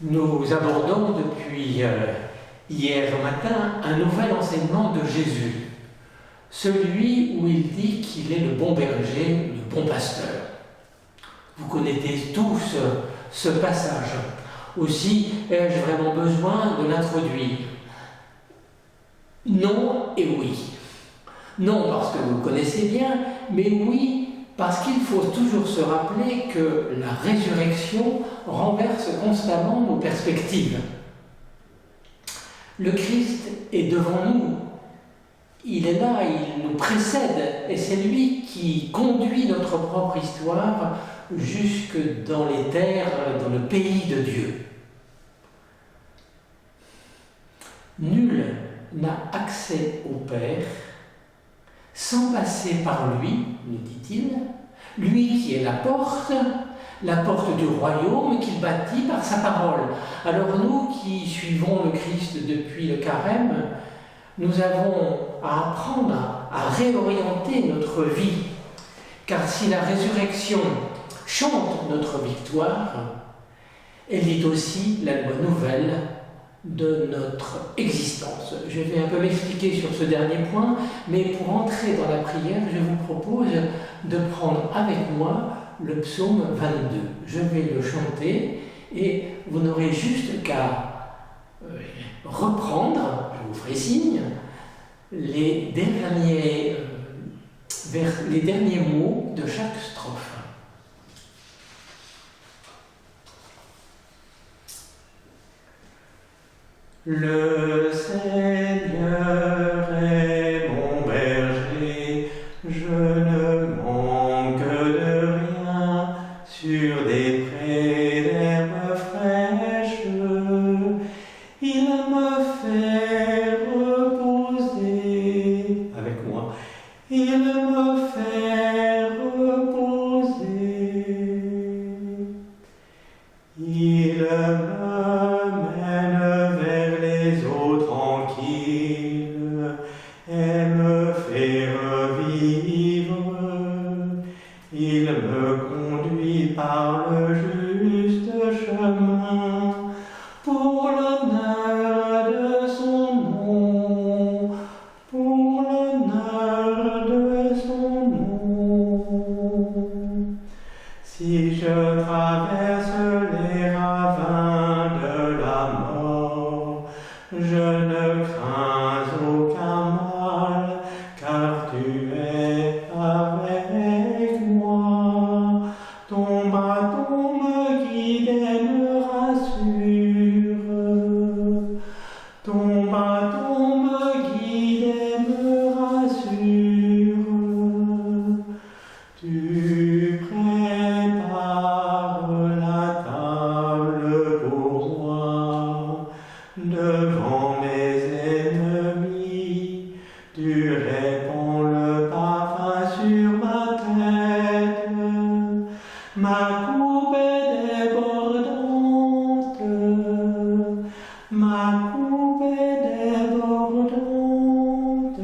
Nous abordons depuis hier matin un nouvel enseignement de Jésus, celui où il dit qu'il est le bon berger, le bon pasteur. Vous connaissez tous ce passage. Aussi, ai-je vraiment besoin de l'introduire? Non et oui. Non parce que vous le connaissez bien, mais oui parce qu'il faut toujours se rappeler que la résurrection renverse constamment nos perspectives. Le Christ est devant nous. Il est là, il nous précède, et c'est lui qui conduit notre propre histoire jusque dans les terres, dans le pays de Dieu. Nul n'a accès au Père sans passer par lui, nous dit-il, lui qui est la porte du royaume qu'il bâtit par sa parole. Alors nous qui suivons le Christ depuis le carême, nous avons à apprendre à réorienter notre vie, car si la résurrection chante notre victoire, elle est aussi la loi nouvelle de notre existence. Je vais un peu m'expliquer sur ce dernier point, mais pour entrer dans la prière, je vous propose de prendre avec moi le psaume 22. Je vais le chanter et vous n'aurez juste qu'à reprendre, je vous ferai signe, les derniers mots de chaque strophe. Le Seigneur est mon berger, je ne manque de rien, sur des prés d'herbes fraîches, il me fait reposer, avec moi, il me fait reposer, il me mène vers les eaux tranquilles et me fait revivre, il me conduit par le juste chemin pour l'honneur de son nom, pour l'honneur de son nom. Si je traverse les ravins de la mort, je ne crains aucun mal, car tu es avec moi. Ton bâton me guide et me rassure. Ton bâton me guide et me rassure. Tu prépares la table pour moi devant mes ennemis. Tu répands le parfum sur ma tête. Ma coupe est débordante. Ma coupe est débordante.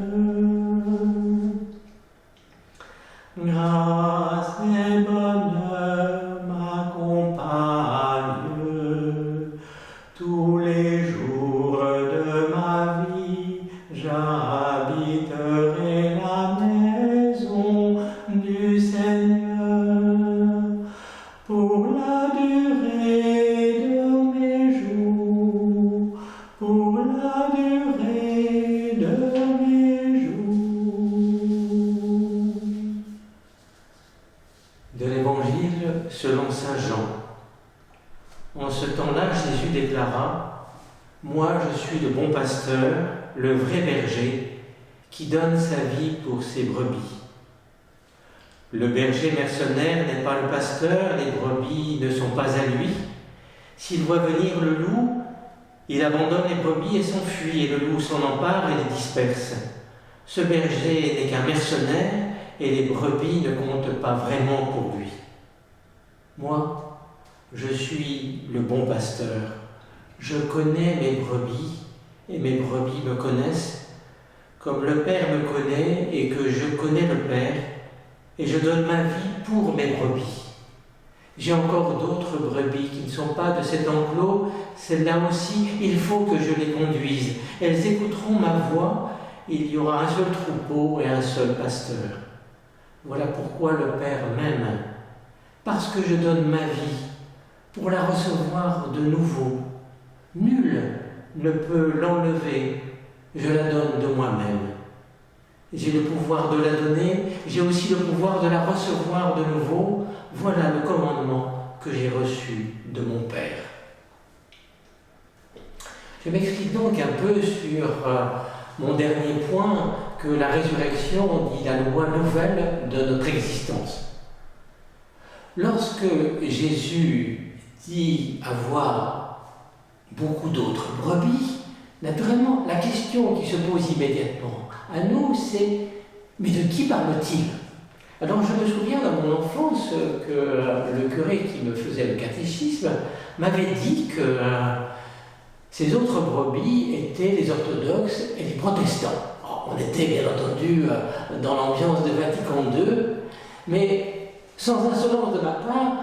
Grâce et bonheur m'accompagnent tous les jours de ma vie. J'habiterai la maison du Seigneur pour la durée de mes jours, pour la durée de mes jours. De l'Évangile selon saint Jean. En ce temps-là, Jésus déclara : « Moi, je suis le bon pasteur, le vrai berger, qui donne sa vie pour ses brebis. Le berger mercenaire n'est pas le pasteur, les brebis ne sont pas à lui. S'il voit venir le loup, il abandonne les brebis et s'enfuit, et le loup s'en empare et les disperse. Ce berger n'est qu'un mercenaire, et les brebis ne comptent pas vraiment pour lui. Moi, je suis le bon pasteur. Je connais mes brebis, et mes brebis me connaissent, comme le Père me connaît et que je connais le Père, et je donne ma vie pour mes brebis. J'ai encore d'autres brebis qui ne sont sont pas de cet enclos, celles-là aussi, il faut que je les conduise. Elles écouteront ma voix, il y aura un seul troupeau et un seul pasteur. Voilà pourquoi le Père m'aime, parce que je donne ma vie pour la recevoir de nouveau. Nul ne peut l'enlever, je la donne de moi-même. J'ai le pouvoir de la donner, j'ai aussi le pouvoir de la recevoir de nouveau. Voilà le commandement que j'ai reçu de mon Père. Je m'explique donc un peu sur mon dernier point, que la résurrection dit la loi nouvelle de notre existence. Lorsque Jésus dit avoir beaucoup d'autres brebis, naturellement, la question qui se pose immédiatement à nous, c'est « mais de qui parle-t-il » Alors je me souviens dans mon enfance que le curé qui me faisait le catéchisme m'avait dit que ces autres brebis étaient les orthodoxes et les protestants. On était bien entendu dans l'ambiance de Vatican II, mais sans insolence de ma part,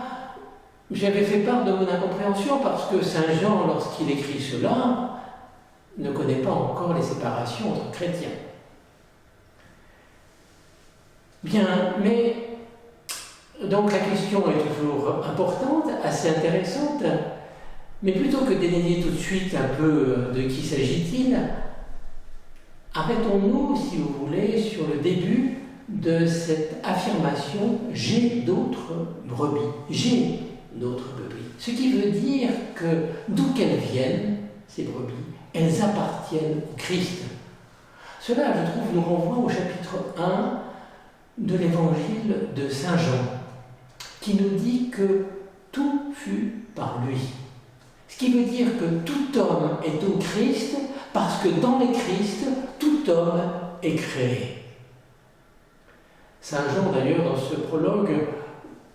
j'avais fait part de mon incompréhension parce que Saint Jean, lorsqu'il écrit cela, ne connaît pas encore les séparations entre chrétiens. Bien, mais donc la question est toujours importante, assez intéressante, mais plutôt que d'élayer tout de suite un peu de qui s'agit-il, arrêtons-nous, si vous voulez, sur le début de cette affirmation « j'ai d'autres brebis ». J'ai d'autres brebis. Ce qui veut dire que d'où qu'elles viennent, ces brebis, elles appartiennent au Christ. Cela, je trouve, nous renvoie au chapitre 1 de l'évangile de Saint Jean, qui nous dit que tout fut par lui. Ce qui veut dire que tout homme est au Christ, parce que dans le Christ, tout homme est créé. Saint Jean, d'ailleurs, dans ce prologue,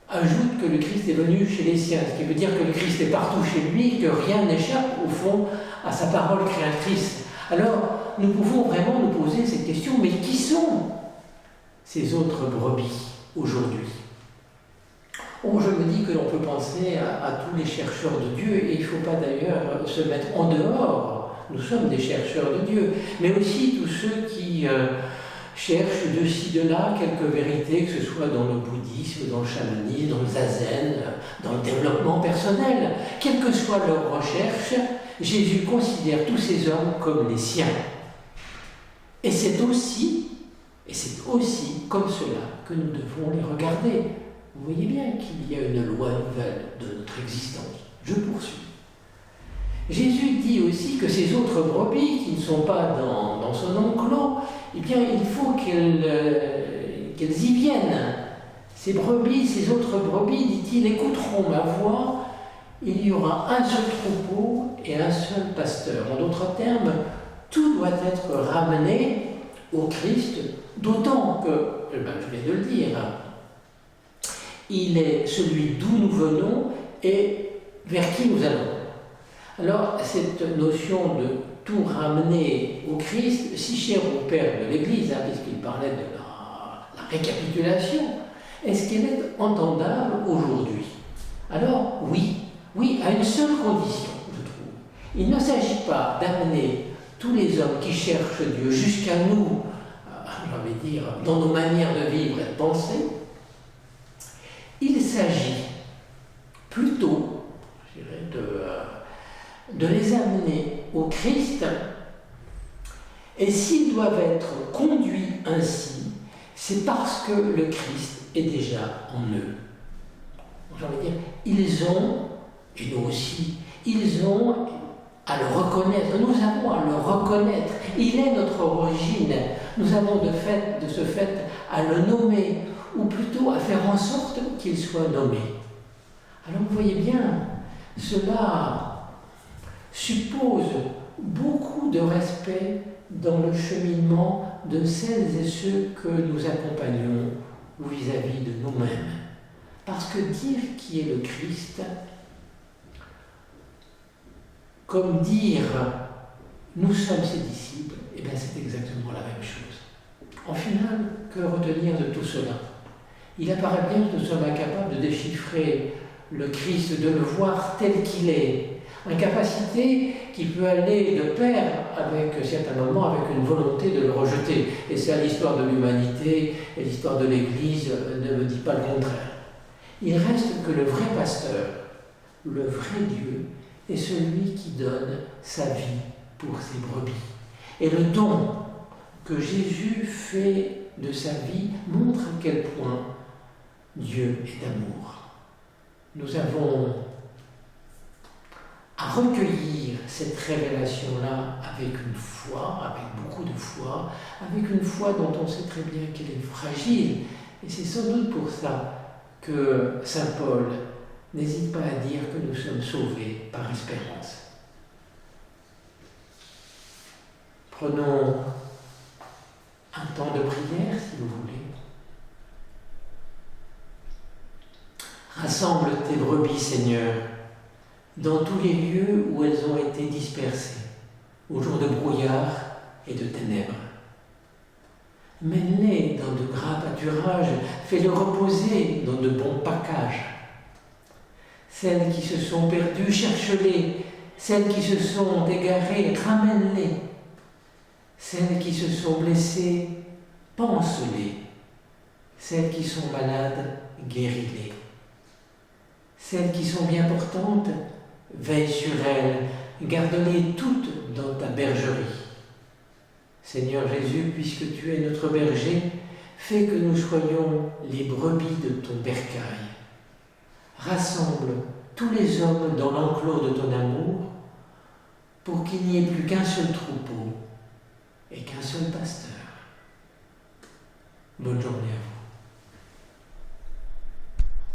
ajoute que le Christ est venu chez les siens, ce qui veut dire que le Christ est partout chez lui, que rien n'échappe, au fond, à sa parole créatrice. Alors, nous pouvons vraiment nous poser cette question, mais qui sont ces autres brebis aujourd'hui? Oh, je me dis que l'on peut penser à tous les chercheurs de Dieu, et il ne faut pas d'ailleurs se mettre en dehors. Nous sommes des chercheurs de Dieu, mais aussi tous ceux qui cherchent de ci, de là quelques vérités, que ce soit dans le bouddhisme, dans le chamanisme, dans le zazen, dans le développement personnel. Quelle que soit leur recherche, Jésus considère tous ces hommes comme les siens. Et c'est aussi comme cela que nous devons les regarder. Vous voyez bien qu'il y a une loi nouvelle de notre existence. Je poursuis. Jésus dit aussi que ces autres brebis qui ne sont pas dans son enclos, eh bien, il faut qu'elles y viennent. Ces brebis, ces autres brebis, dit-il, écouteront ma voix. Il y aura un seul troupeau et un seul pasteur. En d'autres termes, tout doit être ramené au Christ, d'autant que, je viens de le dire, il est celui d'où nous venons et vers qui nous allons. Alors, cette notion de tout ramener au Christ, si chère au Père de l'Église, puisqu'il parlait de la récapitulation, est-ce qu'elle est entendable aujourd'hui? Alors, oui, à une seule condition, je trouve. Il ne s'agit pas d'amener tous les hommes qui cherchent Dieu jusqu'à nous, j'ai envie de dire, dans nos manières de vivre et de penser. Il s'agit plutôt, je dirais, de les amener au Christ, et s'ils doivent être conduits ainsi, c'est parce que le Christ est déjà en eux. J'ai envie de dire, ils ont, et nous aussi, ils ont à le reconnaître, nous avons à le reconnaître, il est notre origine, nous avons de ce fait à le nommer, ou plutôt à faire en sorte qu'il soit nommé. Alors vous voyez bien, cela suppose beaucoup de respect dans le cheminement de celles et ceux que nous accompagnons vis-à-vis de nous-mêmes. Parce que dire qui est le Christ, comme dire nous sommes ses disciples, eh bien c'est exactement la même chose. En final, que retenir de tout cela? Il apparaît bien que nous sommes incapables de déchiffrer le Christ, de le voir tel qu'il est. Incapacité qui peut aller de pair avec, à certains moments, avec une volonté de le rejeter. Et ça, l'histoire de l'humanité et l'histoire de l'Église ne me dit pas le contraire. Il reste que le vrai pasteur, le vrai Dieu, est celui qui donne sa vie pour ses brebis. Et le don que Jésus fait de sa vie montre à quel point Dieu est d'amour. Nous avons à recueillir cette révélation-là avec une foi, avec beaucoup de foi, avec une foi dont on sait très bien qu'elle est fragile. Et c'est sans doute pour ça que saint Paul n'hésite pas à dire que nous sommes sauvés par espérance. Prenons un temps de prière, si vous voulez. Rassemble tes brebis, Seigneur, dans tous les lieux où elles ont été dispersées, au jour de brouillard et de ténèbres. Mène-les dans de gras pâturages, fais-les reposer dans de bons packages. Celles qui se sont perdues, cherche-les. Celles qui se sont égarées, ramène-les. Celles qui se sont blessées, pense-les. Celles qui sont malades, guéris-les. Celles qui sont bien portantes, veille sur elles, garde-les toutes dans ta bergerie. Seigneur Jésus, puisque tu es notre berger, fais que nous soyons les brebis de ton bercail. Rassemble tous les hommes dans l'enclos de ton amour, pour qu'il n'y ait plus qu'un seul troupeau et qu'un seul pasteur. Bonne journée à vous.